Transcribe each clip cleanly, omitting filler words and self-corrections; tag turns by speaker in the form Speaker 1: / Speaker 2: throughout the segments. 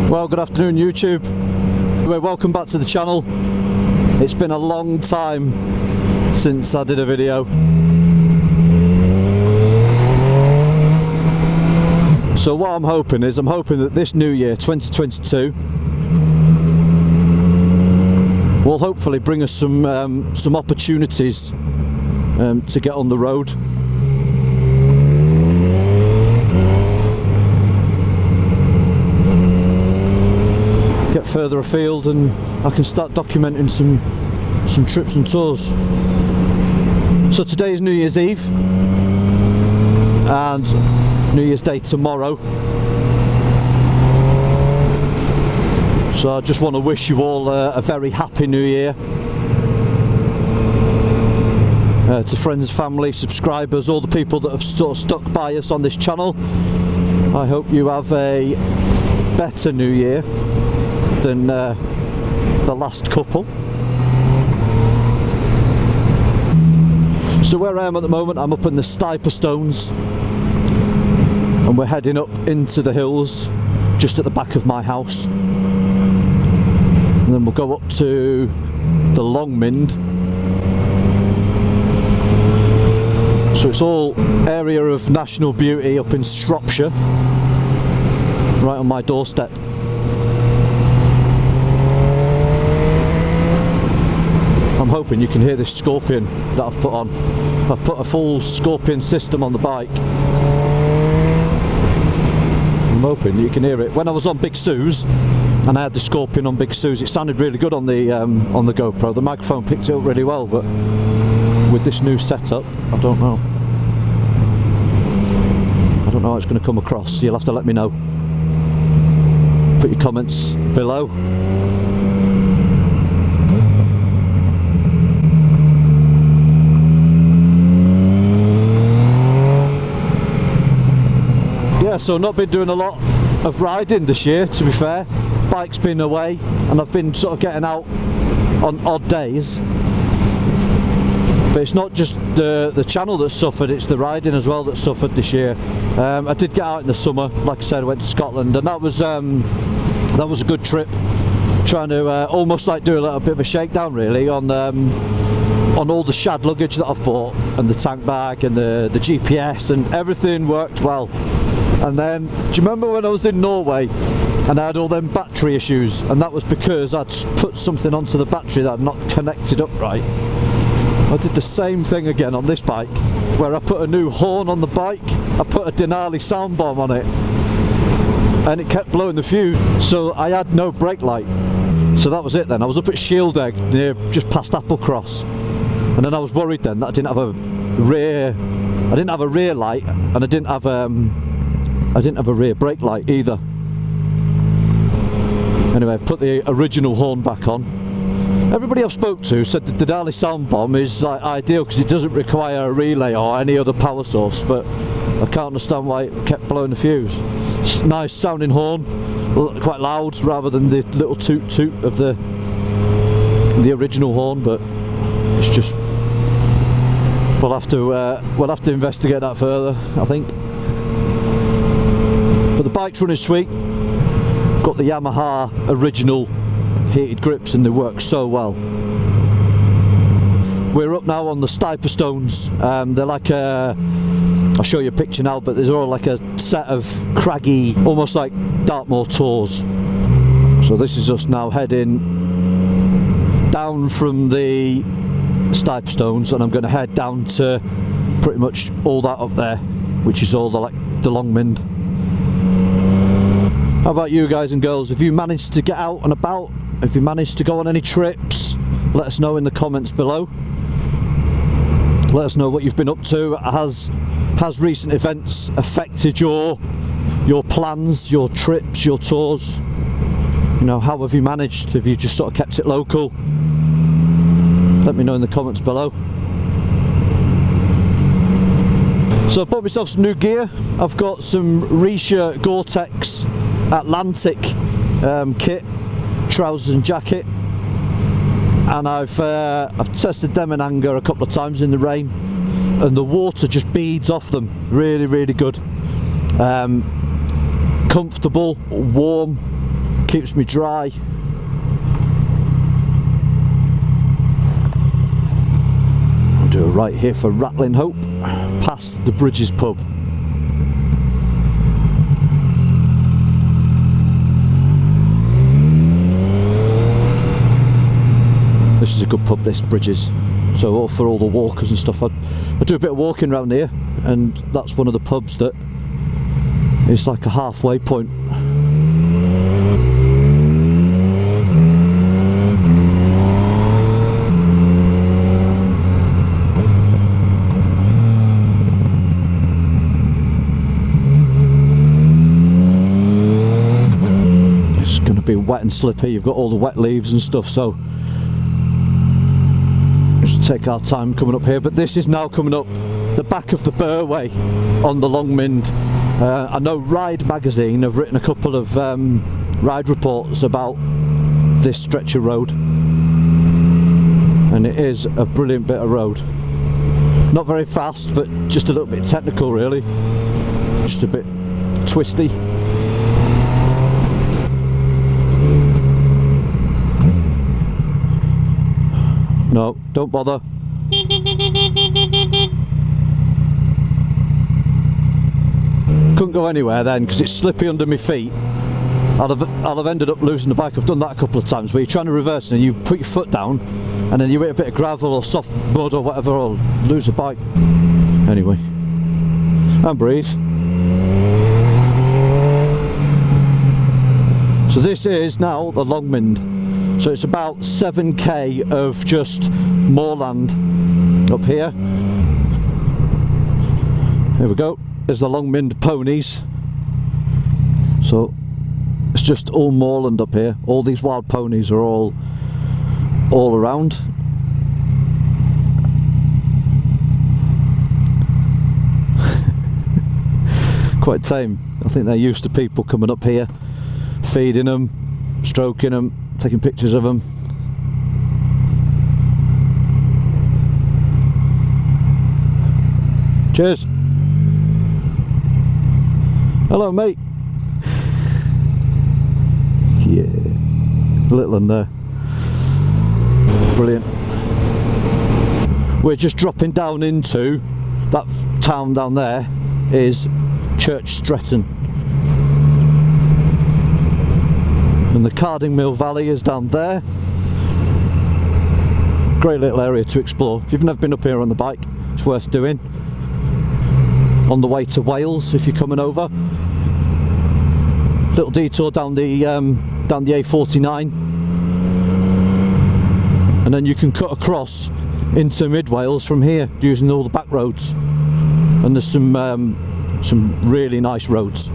Speaker 1: Well, good afternoon YouTube. Welcome back to the channel. It's been a long time since I did a video. So what I'm hoping that this new year, 2022, will hopefully bring us some opportunities to get on the road. Get further afield, and I can start documenting some trips and tours. So today is New Year's Eve and New Year's Day tomorrow. So I just want to wish you all a very happy New Year. To friends, family, subscribers, all the people that have sort of stuck by us on this channel, I hope you have a better New Year than the last couple. So where I am at the moment, I'm up in the Shropshire Stones, and we're heading up into the hills just at the back of my house, and then we'll go up to the Mynd. So it's all area of national beauty up in Shropshire, right on my doorstep. I'm hoping you can hear this scorpion that I've put on. I've put a full scorpion system on the bike. I'm hoping you can hear it. When I was on Big Sue's and I had the scorpion on Big Sue's, it sounded really good on the GoPro. The microphone picked it up really well, but with this new setup, I don't know. I don't know how it's going to come across. You'll have to let me know. Put your comments below. Yeah, so not been doing a lot of riding this year, to be fair. Bike's been away and I've been sort of getting out on odd days. But it's not just the channel that suffered, it's the riding as well that suffered this year. I did get out in the summer, like I said, I went to Scotland, and that was a good trip. Trying to almost like do a little bit of a shakedown really on all the shad luggage that I've bought, and the tank bag and the GPS, and everything worked well. And then, do you remember when I was in Norway and I had all them battery issues, and that was because I'd put something onto the battery that I'd not connected up right? I did the same thing again on this bike, where I put a new horn on the bike, I put a Denali sound bomb on it, and it kept blowing the fuse, so I had no brake light. So that was it then. I was up at Shield Egg, near just past Applecross, and then I was worried then that I didn't have a rear light, and I didn't have a rear brake light either. Anyway, I've put the original horn back on. Everybody I've spoke to said the Denali sound bomb is like ideal because it doesn't require a relay or any other power source, but I can't understand why it kept blowing the fuse. It's a nice sounding horn, quite loud rather than the little toot toot of the original horn, but it's just, we'll have to investigate that further, I think. But the bike's running sweet. I've got the Yamaha original heated grips and they work so well. We're up now on the Shropshire Stones. They're like I'll show you a picture now, but they're all like a set of craggy, almost like Dartmoor tours. So this is us now heading down from the Shropshire Stones, and I'm going to head down to pretty much all that up there, which is all the Mynd. How about you guys and girls? Have you managed to get out and about? Have you managed to go on any trips? Let us know in the comments below. Let us know what you've been up to. Has recent events affected your plans, your trips, your tours? You know, how have you managed? Have you just sort of kept it local? Let me know in the comments below. So I bought myself some new gear. I've got some Shropshire Gore-Tex Atlantic kit, trousers and jacket, and I've tested them in anger a couple of times in the rain. and the water just beads off them. Really, really good. Comfortable, warm, keeps me dry. I'll do it right here for Rattling Hope, past the Bridges pub. This is a good pub, this, Bridges. So for all the walkers and stuff, I do a bit of walking around here, and that's one of the pubs that is like a halfway point. It's going to be wet and slippy. You've got all the wet leaves and stuff, so just take our time coming up here. But this is now coming up the back of the Burway on the Long Mynd. I know Ride magazine have written a couple of ride reports about this stretch of road, and it is a brilliant bit of road. Not very fast, but just a little bit technical really, just a bit twisty. No, don't bother. Couldn't go anywhere then because it's slippy under my feet. I'll have ended up losing the bike. I've done that a couple of times where you're trying to reverse and you put your foot down and then you hit a bit of gravel or soft mud or whatever, or lose the bike. Anyway, and breathe. So this is now the Long Mynd. So it's about 7k of just moorland up here. Here we go. There's the Long Mynd ponies. So it's just all moorland up here. All these wild ponies are all around. Quite tame. I think they're used to people coming up here, feeding them, stroking them, taking pictures of them. Cheers. Hello, mate. Yeah, little one there. Brilliant. We're just dropping down into that town down there is Church Stretton, and the Cardingmill Valley is down there. Great little area to explore. If you've never been up here on the bike, it's worth doing. On the way to Wales, if you're coming over, little detour down the A49, and then you can cut across into mid Wales from here using all the back roads. And there's some really nice roads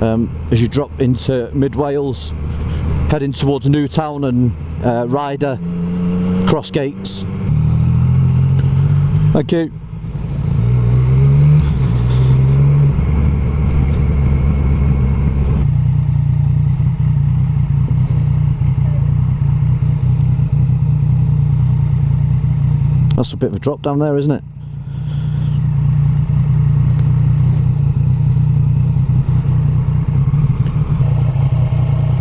Speaker 1: as you drop into mid Wales, heading towards Newtown and Ryder, Cross Gates. Thank you. That's a bit of a drop down there, isn't it?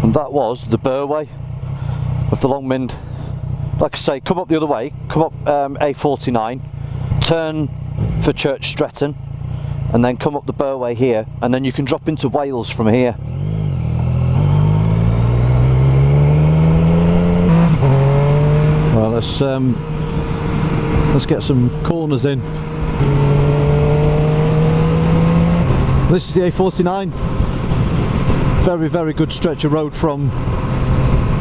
Speaker 1: And that was the Burway of the Long Mynd. Like I say, come up the other way, come up A49, turn for Church Stretton, and then come up the Burway here, and then you can drop into Wales from here. Well, let's get some corners in. This is the A49. Very, very good stretch of road from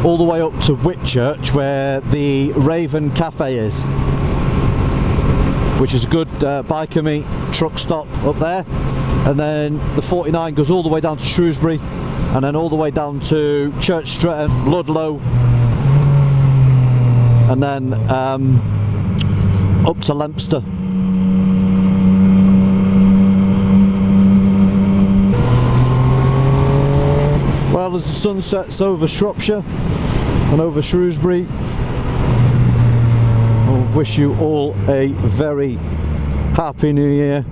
Speaker 1: all the way up to Whitchurch, where the Raven Cafe is, which is a good biker meet truck stop up there. And then the 49 goes all the way down to Shrewsbury, and then all the way down to Church Stretton, Ludlow, and then up to Leominster. Well, as the sun sets over Shropshire and over Shrewsbury, I wish you all a very, Happy New Year.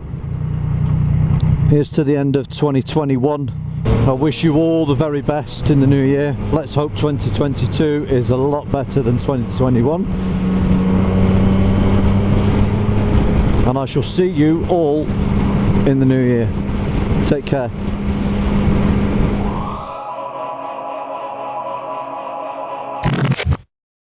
Speaker 1: Here's to the end of 2021. I wish you all the very best in the new year. Let's hope 2022 is a lot better than 2021. And I shall see you all in the new year. Take care.